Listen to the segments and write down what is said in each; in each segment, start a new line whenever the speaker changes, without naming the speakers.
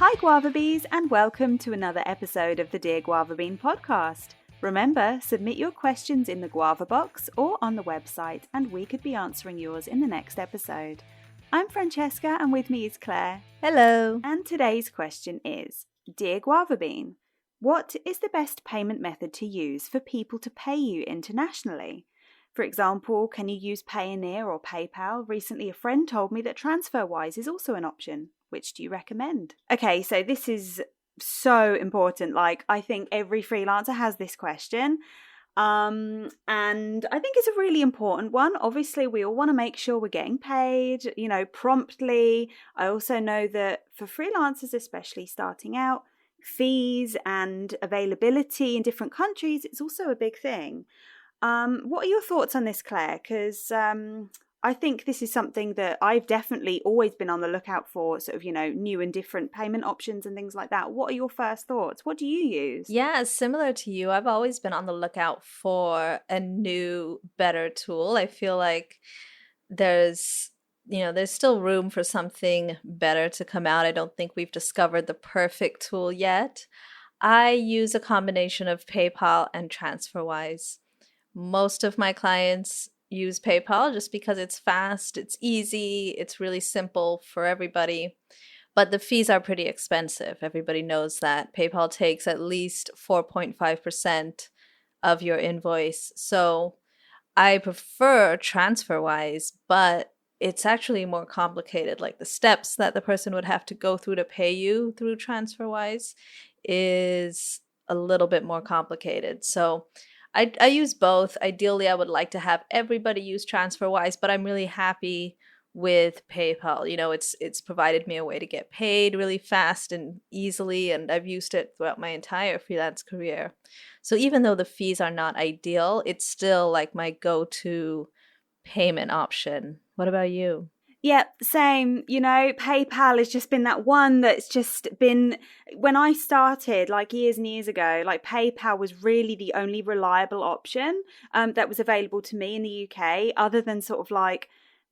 Hi Guava Bees and welcome to another episode of the Dear Guava Bean podcast. Remember, submit your questions in the Guava box or on the website and we could be answering yours in the next episode. I'm Francesca and with me is Claire.
Hello.
And today's question is, Dear Guava Bean, what is the best payment method to use for people to pay you internationally? For example, can you use Payoneer or PayPal? Recently a friend told me that Transferwise is also an option. Which do you recommend? Okay, so this is so important. I think every freelancer has this question. And I think it's a really important one. Obviously, we all want to make sure we're getting paid, promptly. I also know that for freelancers, especially starting out, fees and availability in different countries, it's also a big thing. What are your thoughts on this, Claire? Because I think this is something that I've definitely always been on the lookout for, new and different payment options and things like that. What are your first thoughts? What do you use?
Yeah, similar to you. I've always been on the lookout for a new, better tool. I feel like there's still room for something better to come out. I don't think we've discovered the perfect tool yet. I use a combination of PayPal and Transferwise. Most of my clients use PayPal just because it's fast, it's easy, it's really simple for everybody. But the fees are pretty expensive. Everybody knows that. PayPal takes at least 4.5% of your invoice. So I prefer Transferwise, but it's actually more complicated. Like the steps that the person would have to go through to pay you through Transferwise is a little bit more complicated. So I use both. Ideally, I would like to have everybody use Transferwise, but I'm really happy with PayPal. It's provided me a way to get paid really fast and easily, and I've used it throughout my entire freelance career. So even though the fees are not ideal, it's still like my go-to payment option. What about you?
Yeah, same. PayPal has just been that one that's just been, when I started years and years ago, PayPal was really the only reliable option that was available to me in the UK, other than sort of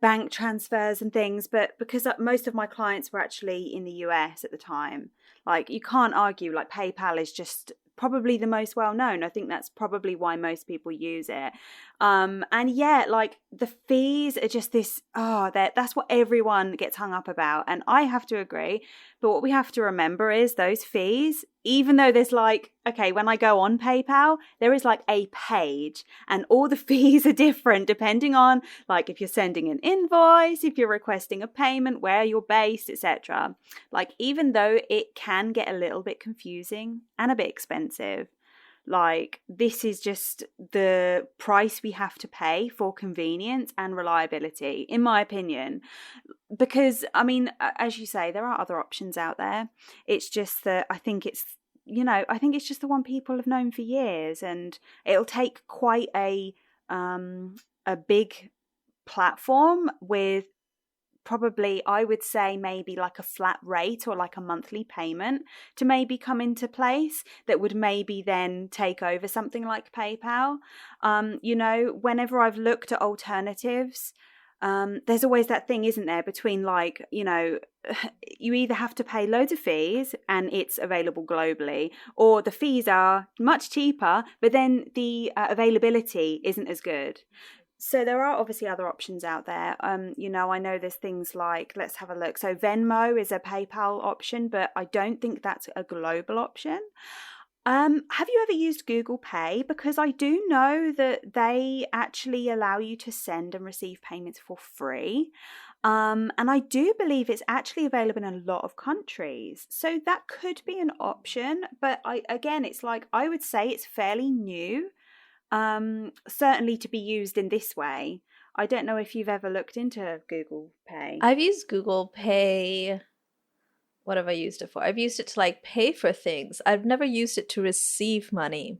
bank transfers and things. But because most of my clients were actually in the US at the time, you can't argue, PayPal is just probably the most well known. I think that's probably why most people use it. And yeah, the fees are just this, that's what everyone gets hung up about. And I have to agree. But what we have to remember is those fees, even though there's when I go on PayPal, there is a page and all the fees are different depending on if you're sending an invoice, if you're requesting a payment, where you're based, etc. Even though it can get a little bit confusing and a bit expensive, this is just the price we have to pay for convenience and reliability, in my opinion. Because, as you say, there are other options out there. It's just that I think it's just the one people have known for years, and it'll take quite a big platform with probably, I would say, maybe a flat rate or a monthly payment to maybe come into place that would maybe then take over something like PayPal. Whenever I've looked at alternatives, there's always that thing, isn't there, between you either have to pay loads of fees and it's available globally, or the fees are much cheaper, but then the availability isn't as good. So there are obviously other options out there. I know there's things let's have a look. So Venmo is a PayPal option, but I don't think that's a global option. Have you ever used Google Pay? Because I do know that they actually allow you to send and receive payments for free. And I do believe it's actually available in a lot of countries. So that could be an option. But it's I would say it's fairly new. Certainly to be used in this way. I don't know if you've ever looked into Google Pay.
I've used Google Pay. What have I used it for? I've used it to pay for things. I've never used it to receive money.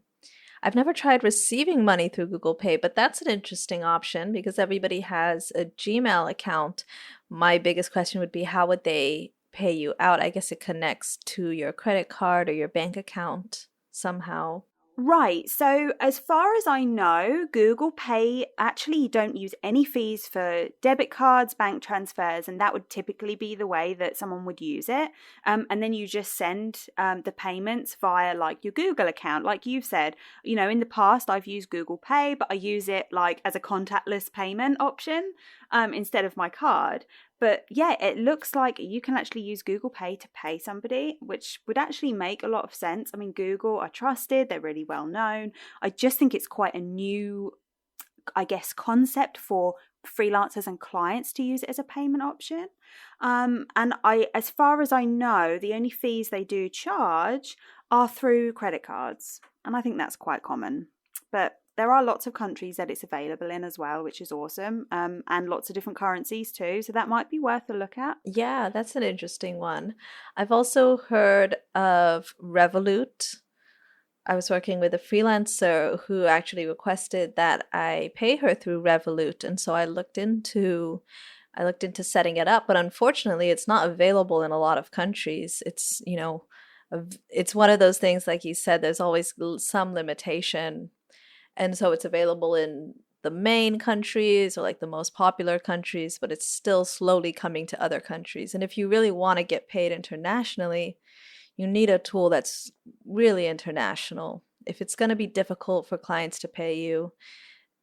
I've never tried receiving money through Google Pay, but that's an interesting option because everybody has a Gmail account. My biggest question would be, how would they pay you out? I guess it connects to your credit card or your bank account somehow.
Right. So, as far as I know, Google Pay actually don't use any fees for debit cards, bank transfers, and that would typically be the way that someone would use it. And then you just send the payments via like your Google account. Like you've said, in the past, I've used Google Pay, but I use it like as a contactless payment option instead of my card. But yeah, it looks like you can actually use Google Pay to pay somebody, which would actually make a lot of sense. I mean, Google are trusted, they're really well known. I just think it's quite a new, I guess, concept for freelancers and clients to use it as a payment option. And as far as I know, the only fees they do charge are through credit cards. And I think that's quite common. But there are lots of countries that it's available in as well, which is awesome, and lots of different currencies too. So that might be worth a look at.
Yeah, that's an interesting one. I've also heard of Revolut. I was working with a freelancer who actually requested that I pay her through Revolut, and so I looked into setting it up, but unfortunately, it's not available in a lot of countries. It's one of those things, like you said, there's always some limitation. And so it's available in the main countries or like the most popular countries, but it's still slowly coming to other countries. And if you really want to get paid internationally, you need a tool that's really international. If it's going to be difficult for clients to pay you,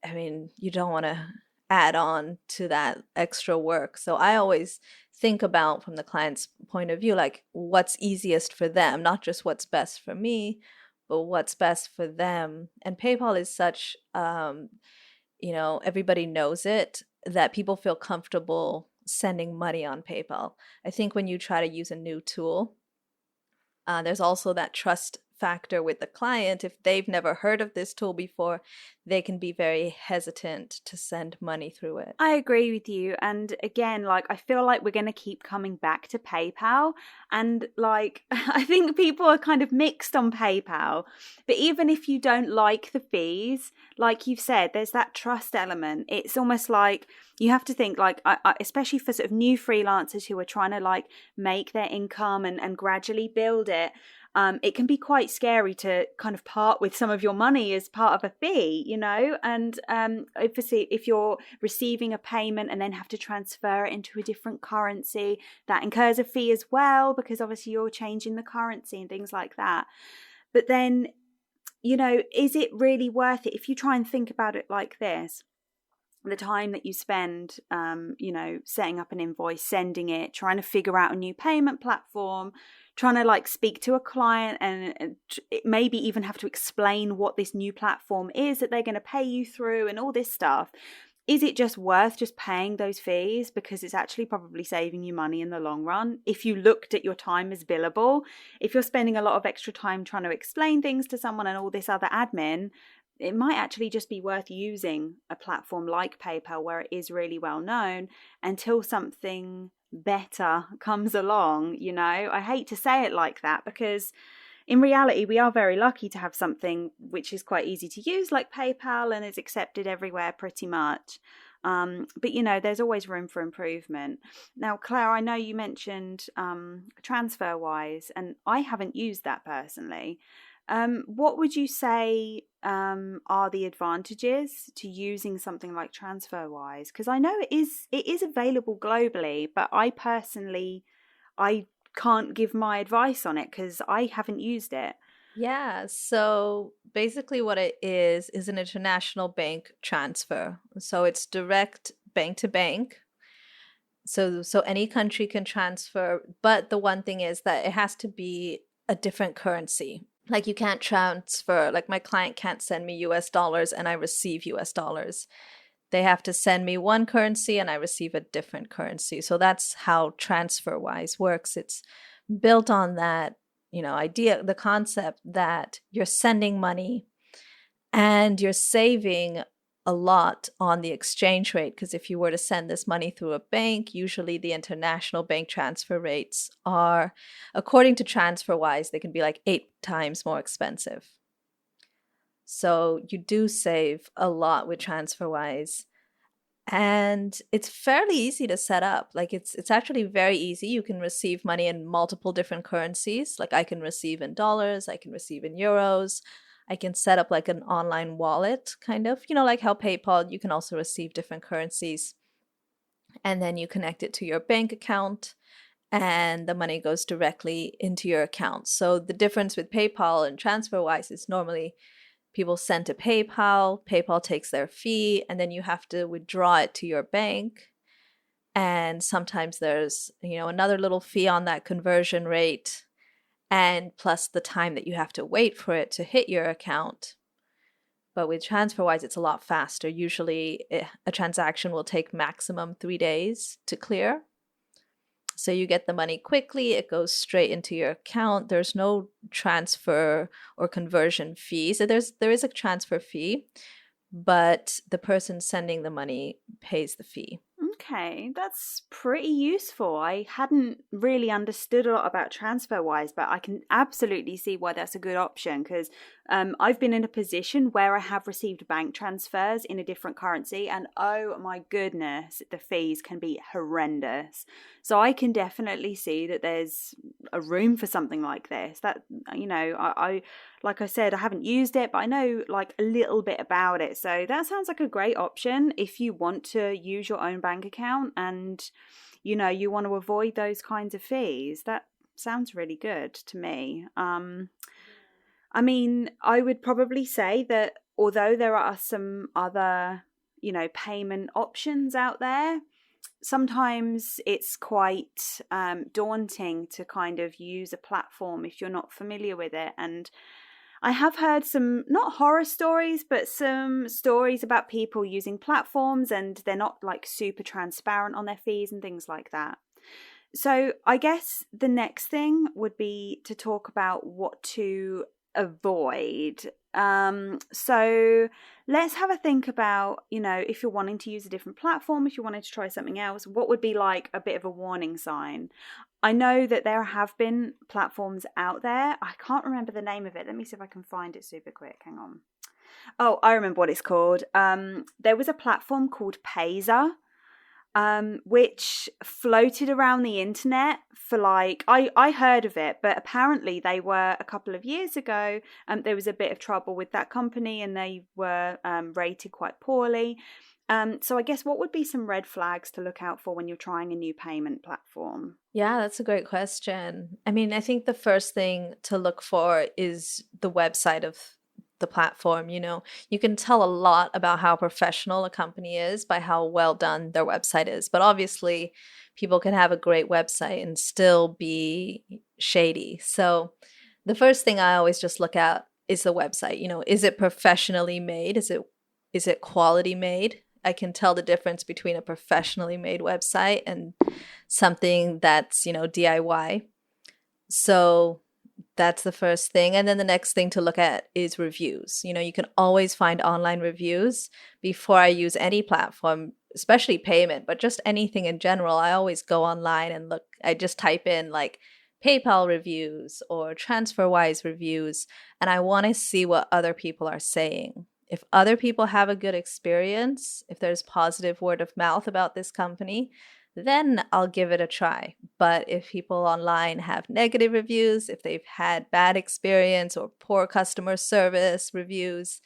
I mean, you don't want to add on to that extra work. So I always think about from the client's point of view, like what's easiest for them, not just what's best for me, but what's best for them. And PayPal is such, everybody knows it, that people feel comfortable sending money on PayPal. I think when you try to use a new tool, there's also that trust factor with the client. If they've never heard of this tool before, they can be very hesitant to send money through it.
I agree with you. And again, like, I feel like we're going to keep coming back to PayPal. And like, I think people are kind of mixed on PayPal. But even if you don't like the fees, like you've said, there's that trust element. It's almost like you have to think, like, especially for sort of new freelancers who are trying to like make their income and gradually build it. It can be quite scary to kind of part with some of your money as part of a fee, and obviously if you're receiving a payment and then have to transfer it into a different currency, that incurs a fee as well, because obviously you're changing the currency and things like that. But then, is it really worth it if you try and think about it like this? The time that you spend, setting up an invoice, sending it, trying to figure out a new payment platform, trying to like speak to a client and maybe even have to explain what this new platform is that they're going to pay you through and all this stuff. Is it just worth just paying those fees? Because it's actually probably saving you money in the long run. If you looked at your time as billable, if you're spending a lot of extra time trying to explain things to someone and all this other admin, it might actually just be worth using a platform like PayPal where it is really well known until something better comes along. I hate to say it like that, because in reality we are very lucky to have something which is quite easy to use like PayPal and is accepted everywhere pretty much. But there's always room for improvement. Now, Claire, I know you mentioned Transferwise, and I haven't used that personally. What would you say are the advantages to using something like Transferwise? Because I know it is available globally, but I can't give my advice on it because I haven't used it.
Yeah, so basically what it is an international bank transfer. So it's direct bank to bank. So any country can transfer, but the one thing is that it has to be a different currency. Like you can't transfer, like my client can't send me US dollars and I receive US dollars. They have to send me one currency and I receive a different currency. So that's how TransferWise works. It's built on that, idea, the concept that you're sending money and you're saving a lot on the exchange rate, because if you were to send this money through a bank, usually the international bank transfer rates are, according to TransferWise, they can be like 8 times more expensive. So you do save a lot with TransferWise. And it's fairly easy to set up. Like it's actually very easy. You can receive money in multiple different currencies. Like I can receive in dollars, I can receive in euros, I can set up like an online wallet, kind of, like how PayPal, you can also receive different currencies. And then you connect it to your bank account, and the money goes directly into your account. So the difference with PayPal and TransferWise is normally people send to PayPal, PayPal takes their fee, and then you have to withdraw it to your bank. And sometimes there's, another little fee on that conversion rate, and plus the time that you have to wait for it to hit your account. But with TransferWise, it's a lot faster. Usually a transaction will take maximum 3 days to clear. So you get the money quickly, it goes straight into your account. There's no transfer or conversion fee. So there is a transfer fee, but the person sending the money pays the fee.
Okay, that's pretty useful. I hadn't really understood a lot about TransferWise, but I can absolutely see why that's a good option, because I've been in a position where I have received bank transfers in a different currency, and oh my goodness, the fees can be horrendous. So I can definitely see that there's a room for something like this. That, I like I said, I haven't used it, but I know like a little bit about it. So that sounds like a great option if you want to use your own bank account and, you want to avoid those kinds of fees. That sounds really good to me. I mean, I would probably say that although there are some other, payment options out there, sometimes it's quite daunting to kind of use a platform if you're not familiar with it. And I have heard some, not horror stories, but some stories about people using platforms and they're not like super transparent on their fees and things like that. So I guess the next thing would be to talk about what to avoid. So let's have a think about, if you're wanting to use a different platform, if you wanted to try something else, what would be like a bit of a warning sign? I know that there have been platforms out there. I can't remember the name of it. Let me see if I can find it super quick. Hang on. Oh, I remember what it's called. There was a platform called Payza, which floated around the internet for I heard of it, but apparently they were a couple of years ago. There was a bit of trouble with that company and they were rated quite poorly. So I guess what would be some red flags to look out for when you're trying a new payment platform?
Yeah, that's a great question. I mean, I think the first thing to look for is the website of the platform. You can tell a lot about how professional a company is by how well done their website is. But obviously, people can have a great website and still be shady. So the first thing I always just look at is the website. Is it professionally made? Is it quality made? I can tell the difference between a professionally made website and something that's, DIY. So that's the first thing. And then the next thing to look at is reviews. You can always find online reviews. Before I use any platform, especially payment, but just anything in general, I always go online and look. I just type in like PayPal reviews or TransferWise reviews, and I want to see what other people are saying. If other people have a good experience, if there's positive word of mouth about this company, then I'll give it a try. But if people online have negative reviews, if they've had bad experience or poor customer service reviews,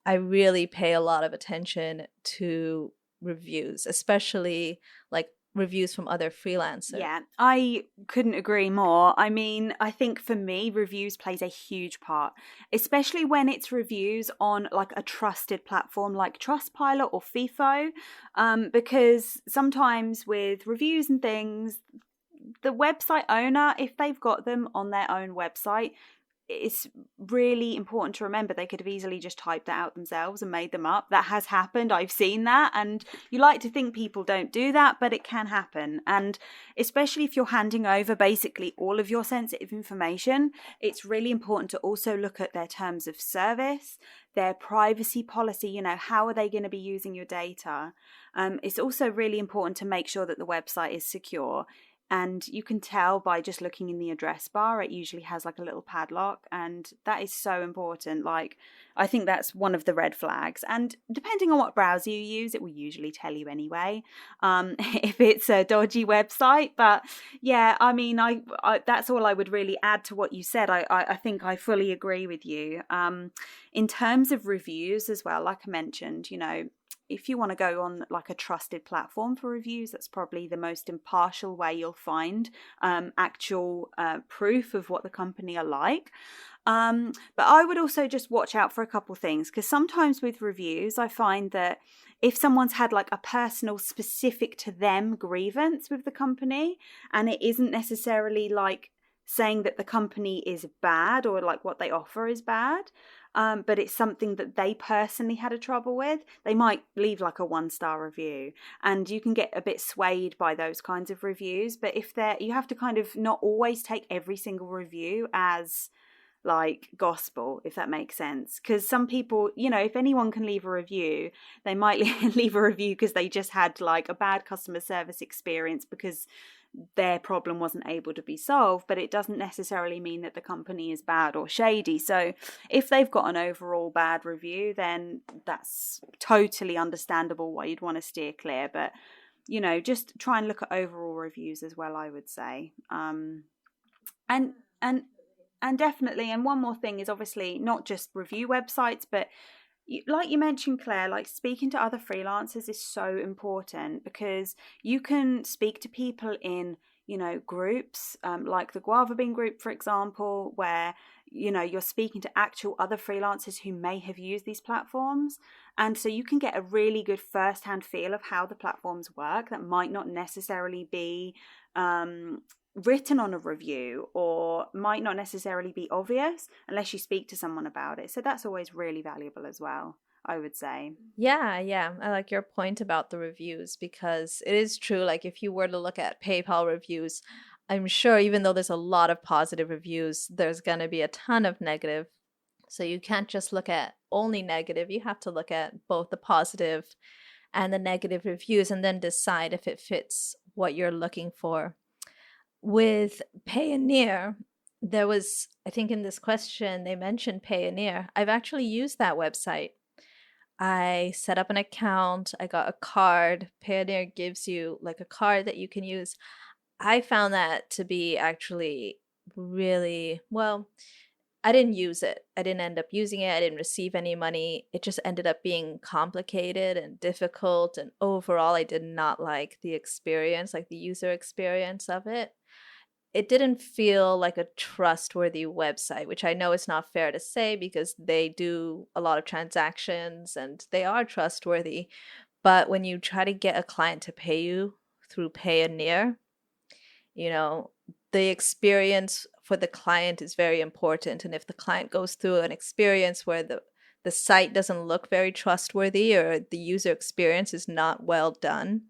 I really pay a lot of attention to reviews, especially like reviews from other freelancers.
Yeah, I couldn't agree more. I mean, I think for me, reviews plays a huge part, especially when it's reviews on like a trusted platform like Trustpilot or FIFO, because sometimes with reviews and things, the website owner, if they've got them on their own website, it's really important to remember they could have easily just typed that out themselves and made them up. That has happened. I've seen that. And you like to think people don't do that, but it can happen. And especially if you're handing over basically all of your sensitive information, it's really important to also look at their terms of service, their privacy policy. How are they going to be using your data? It's also really important to make sure that the website is secure. And you can tell by just looking in the address bar, it usually has like a little padlock, and that is so important. Like, I think that's one of the red flags. And depending on what browser you use, it will usually tell you anyway, if it's a dodgy website. But yeah, I mean, I that's all I would really add to what you said. I think I fully agree with you. In terms of reviews as well, like I mentioned, if you want to go on like a trusted platform for reviews, that's probably the most impartial way you'll find actual proof of what the company are like. But I would also just watch out for a couple things, because sometimes with reviews, I find that if someone's had like a personal, specific to them grievance with the company, and it isn't necessarily like saying that the company is bad or like what they offer is bad, but it's something that they personally had a trouble with, they might leave like a 1-star review, and you can get a bit swayed by those kinds of reviews. But you have to kind of not always take every single review as like gospel, if that makes sense, because some people, if anyone can leave a review, they might leave a review because they just had like a bad customer service experience because their problem wasn't able to be solved, but it doesn't necessarily mean that the company is bad or shady. So if they've got an overall bad review, then that's totally understandable why you'd want to steer clear. But just try and look at overall reviews as well, I would say. And definitely, and one more thing is obviously not just review websites, but like you mentioned, Claire, like speaking to other freelancers is so important, because you can speak to people in, groups, like the Guava Bean group, for example, where, you're speaking to actual other freelancers who may have used these platforms. And so you can get a really good first-hand feel of how the platforms work that might not necessarily be written on a review, or might not necessarily be obvious unless you speak to someone about it. So that's always really valuable as well, I would say.
Yeah, I like your point about the reviews, because it is true. Like, if you were to look at PayPal reviews, I'm sure even though there's a lot of positive reviews, there's going to be a ton of negative. So you can't just look at only negative. You have to look at both the positive and the negative reviews, and then decide if it fits what you're looking for. With Payoneer, there was, I think in this question, they mentioned Payoneer. I've actually used that website. I set up an account, I got a card. Payoneer gives you like a card that you can use. I found that to be actually really well. I didn't use it. I didn't end up using it. I didn't receive any money. It just ended up being complicated and difficult. And overall, I did not like the experience, like the user experience of it. It didn't feel like a trustworthy website, which I know is not fair to say because they do a lot of transactions and they are trustworthy. But when you try to get a client to pay you through Payoneer, you know, the experience for the client is very important. And if the client goes through an experience where the site doesn't look very trustworthy, or the user experience is not well done,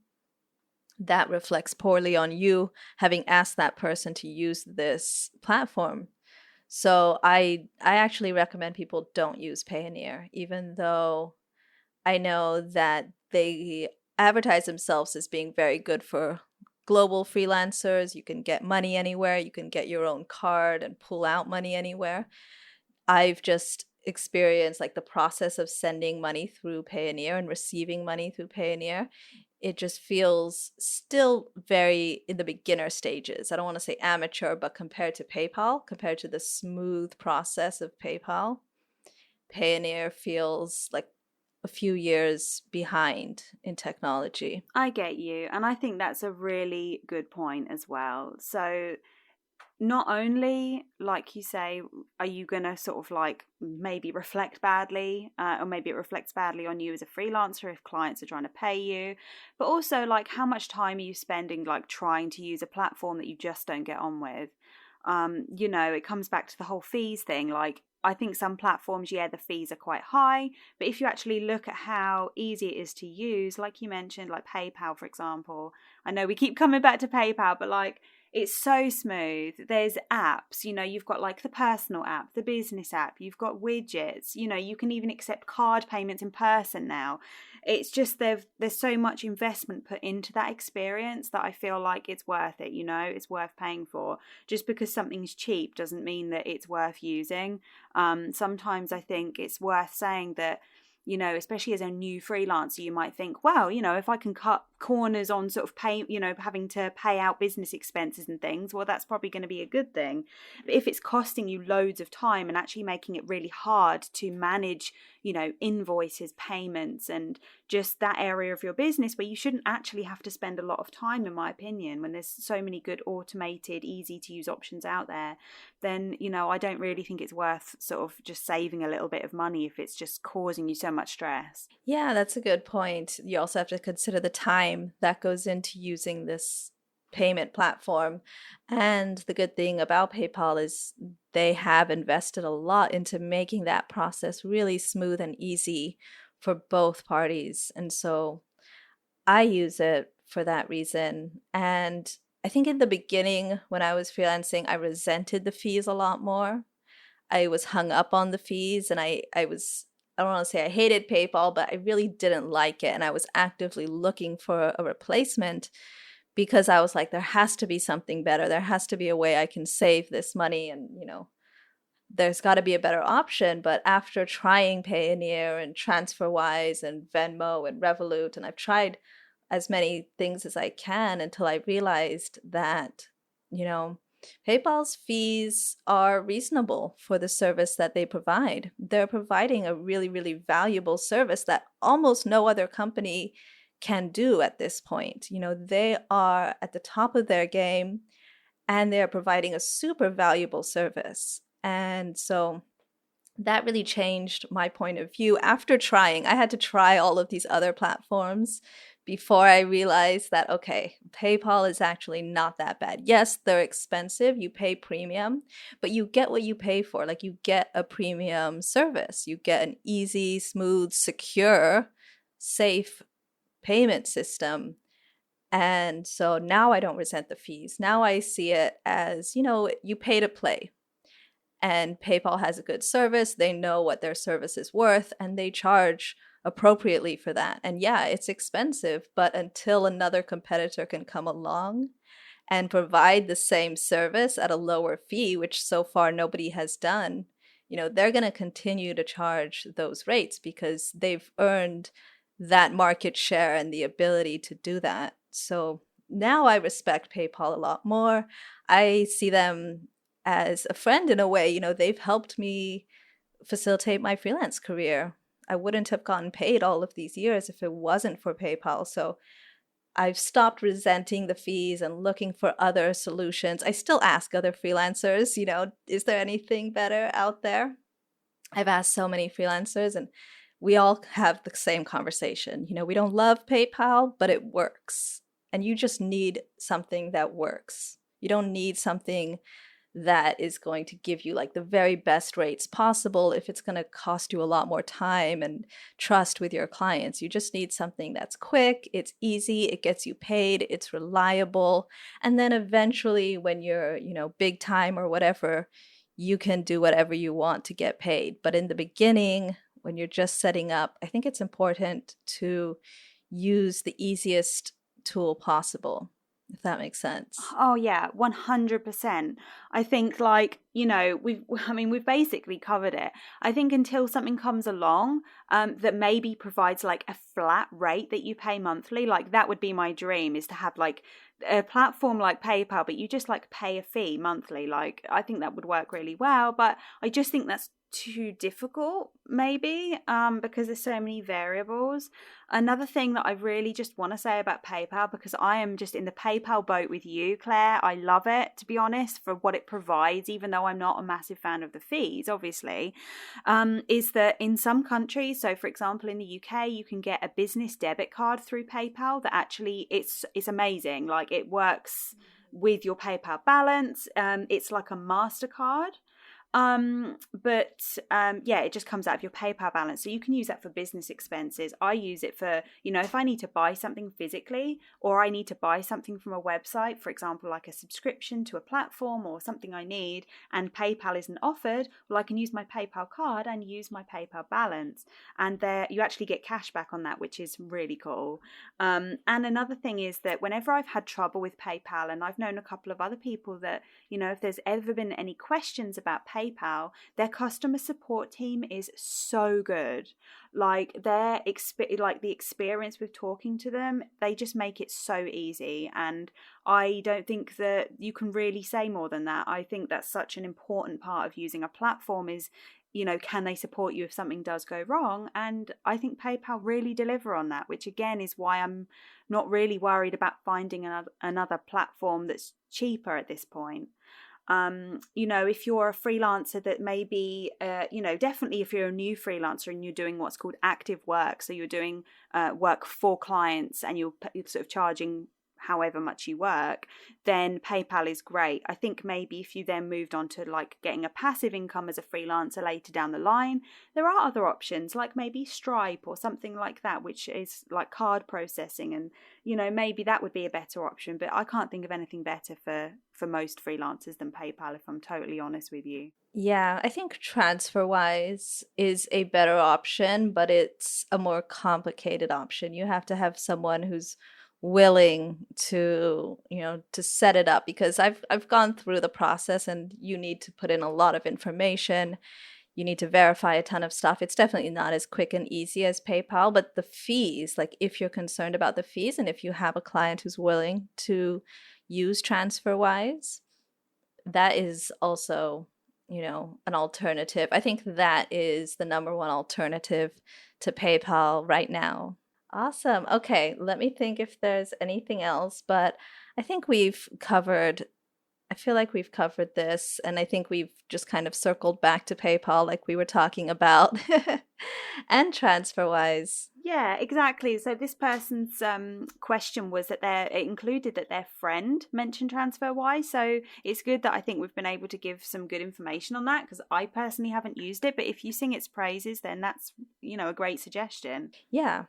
that reflects poorly on you having asked that person to use this platform. So I actually recommend people don't use Payoneer, even though I know that they advertise themselves as being very good for global freelancers. You can get money anywhere, you can get your own card and pull out money anywhere. I've just experienced like the process of sending money through Payoneer and receiving money through Payoneer. It just feels still very in the beginner stages. I don't want to say amateur, but compared to PayPal, compared to the smooth process of PayPal, Payoneer feels like a few years behind in technology.
I get you. And I think that's a really good point as well. So not only, like you say, are you going to sort of like maybe reflect badly, or maybe it reflects badly on you as a freelancer if clients are trying to pay you, but also like how much time are you spending like trying to use a platform that you just don't get on with? It comes back to the whole fees thing. Like, I think some platforms, yeah, the fees are quite high, but if you actually look at how easy it is to use, like you mentioned, like PayPal, for example, I know we keep coming back to PayPal, but like, It's so smooth. There's apps, you've got like the personal app, the business app, you've got widgets, you can even accept card payments in person now. It's just there's so much investment put into that experience that I feel like it's worth it, it's worth paying for. Just because something's cheap doesn't mean that it's worth using. Sometimes I think it's worth saying that, especially as a new freelancer, you might think, wow, if I can cut corners on sort of pay, having to pay out business expenses and things, well, that's probably going to be a good thing. But if it's costing you loads of time and actually making it really hard to manage, invoices, payments, and just that area of your business where you shouldn't actually have to spend a lot of time, in my opinion, when there's so many good automated, easy to use options out there, then, I don't really think it's worth sort of just saving a little bit of money if it's just causing you so much stress.
Yeah, that's a good point. You also have to consider the time that goes into using this payment platform. And the good thing about PayPal is they have invested a lot into making that process really smooth and easy for both parties. And so I use it for that reason. And I think in the beginning, when I was freelancing, I resented the fees a lot more. I was hung up on the fees, and I don't want to say I hated PayPal, but I really didn't like it. And I was actively looking for a replacement because I was like, there has to be something better. There has to be a way I can save this money. And, there's got to be a better option. But after trying Payoneer and Transferwise and Venmo and Revolut, and I've tried as many things as I can until I realized that, PayPal's fees are reasonable for the service that they provide. They're providing a really, really valuable service that almost no other company can do at this point. They are at the top of their game, and they're providing a super valuable service. And so that really changed my point of view after trying. I had to try all of these other platforms before I realized that, okay, PayPal is actually not that bad. Yes, they're expensive. You pay premium, but you get what you pay for. Like, you get a premium service. You get an easy, smooth, secure, safe payment system. And so now I don't resent the fees. Now I see it as, you pay to play. And PayPal has a good service. They know what their service is worth, and they charge appropriately for that. And yeah, it's expensive, but until another competitor can come along and provide the same service at a lower fee, which so far nobody has done, they're going to continue to charge those rates because they've earned that market share and the ability to do that. So now I respect PayPal a lot more. I see them as a friend in a way. They've helped me facilitate my freelance career. I wouldn't have gotten paid all of these years if it wasn't for PayPal. So I've stopped resenting the fees and looking for other solutions. I still ask other freelancers, is there anything better out there? I've asked so many freelancers, and we all have the same conversation. We don't love PayPal, but it works. And you just need something that works. You don't need something that is going to give you like the very best rates possible if it's going to cost you a lot more time and trust with your clients. You just need something that's quick, it's easy, it gets you paid, it's reliable. And then eventually when you're, big time or whatever, you can do whatever you want to get paid. But in the beginning, when you're just setting up, I think it's important to use the easiest tool possible, if that makes sense.
Oh yeah, 100%. I think we've basically covered it. I think until something comes along that maybe provides like a flat rate that you pay monthly, like that would be my dream, is to have like a platform like PayPal, but you just like pay a fee monthly. Like, I think that would work really well, but I just think that's too difficult maybe because there's so many variables. Another thing that I really just want to say about PayPal, because I am just in the PayPal boat with you, Claire, I love it, to be honest, for what it provides, even though I'm not a massive fan of the fees, obviously, is that in some countries, so for example in the UK, you can get a business debit card through PayPal that actually it's amazing. Like, it works with your PayPal balance. It's like a MasterCard. Yeah, it just comes out of your PayPal balance. So you can use that for business expenses. I use it for, if I need to buy something physically or I need to buy something from a website, for example, like a subscription to a platform or something I need, and PayPal isn't offered, well, I can use my PayPal card and use my PayPal balance. And there you actually get cash back on that, which is really cool. And another thing is that whenever I've had trouble with PayPal, and I've known a couple of other people that, if there's ever been any questions about PayPal, their customer support team is so good. Like the experience with talking to them, they just make it so easy. And I don't think that you can really say more than that. I think that's such an important part of using a platform is, can they support you if something does go wrong? And I think PayPal really deliver on that, which again is why I'm not really worried about finding another platform that's cheaper at this point. If you're a freelancer that maybe, definitely if you're a new freelancer and you're doing what's called active work, so you're doing work for clients and you're sort of charging however much you work, then PayPal is great. I think maybe if you then moved on to like getting a passive income as a freelancer later down the line, there are other options like maybe Stripe or something like that, which is like card processing, and maybe that would be a better option. But I can't think of anything better for most freelancers than PayPal, if I'm totally honest with you.
Yeah, I think Transferwise is a better option, but it's a more complicated option. You have to have someone who's willing to set it up, because I've gone through the process and you need to put in a lot of information. You need to verify a ton of stuff. It's definitely not as quick and easy as PayPal, but the fees, like if you're concerned about the fees and if you have a client who's willing to use Transferwise, that is also, an alternative. I think that is the number one alternative to PayPal right now. Awesome. Okay, let me think if there's anything else, but I think I feel like we've covered this, and I think we've just kind of circled back to PayPal like we were talking about and TransferWise.
Yeah, exactly. So this person's question was that it included that their friend mentioned TransferWise. So it's good that I think we've been able to give some good information on that, because I personally haven't used it. But if you sing its praises, then that's, a great suggestion.
Yeah,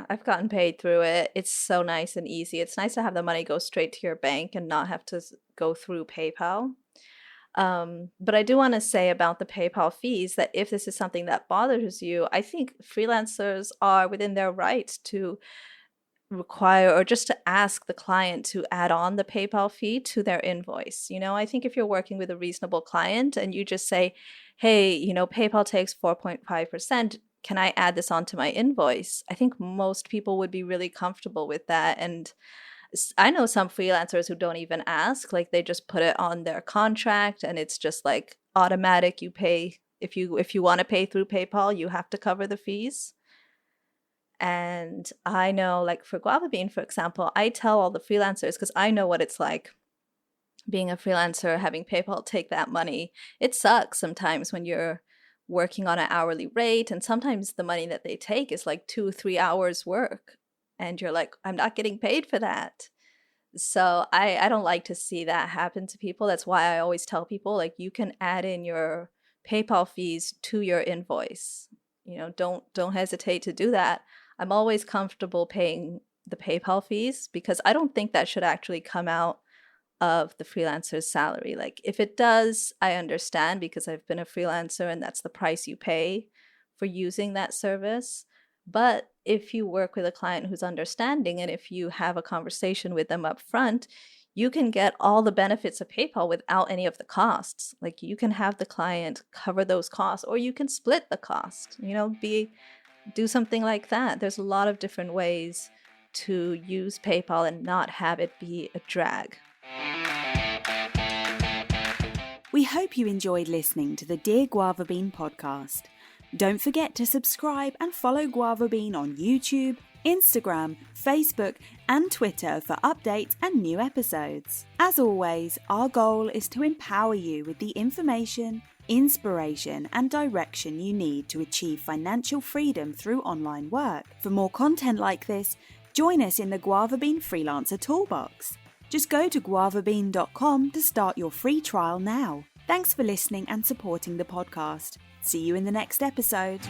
I've gotten paid through it. It's so nice and easy. It's nice to have the money go straight to your bank and not have to go through PayPal. But I do want to say about the PayPal fees that if this is something that bothers you, I think freelancers are within their rights to require or just to ask the client to add on the PayPal fee to their invoice. I think if you're working with a reasonable client and you just say, hey, PayPal takes 4.5%, can I add this onto my invoice? I think most people would be really comfortable with that. And I know some freelancers who don't even ask, like they just put it on their contract and it's just like automatic. You pay if you want to pay through PayPal, you have to cover the fees. And I know, like for Guava Bean, for example, I tell all the freelancers, because I know what it's like being a freelancer, having PayPal take that money. It sucks sometimes when you're working on an hourly rate, and sometimes the money that they take is like 2-3 hours work. And you're like, I'm not getting paid for that. So I don't like to see that happen to people. That's why I always tell people, like, you can add in your PayPal fees to your invoice. Don't hesitate to do that. I'm always comfortable paying the PayPal fees because I don't think that should actually come out of the freelancer's salary. Like if it does, I understand, because I've been a freelancer and that's the price you pay for using that service. But if you work with a client who's understanding and if you have a conversation with them up front, you can get all the benefits of PayPal without any of the costs. Like you can have the client cover those costs, or you can split the cost, do something like that. There's a lot of different ways to use PayPal and not have it be a drag.
We hope you enjoyed listening to the Dear Guava Bean podcast. Don't forget to subscribe and follow Guava Bean on YouTube, Instagram, Facebook, and Twitter for updates and new episodes. As always, our goal is to empower you with the information, inspiration, and direction you need to achieve financial freedom through online work. For more content like this, join us in the Guava Bean Freelancer Toolbox. Just go to guavabean.com to start your free trial now. Thanks for listening and supporting the podcast. See you in the next episode.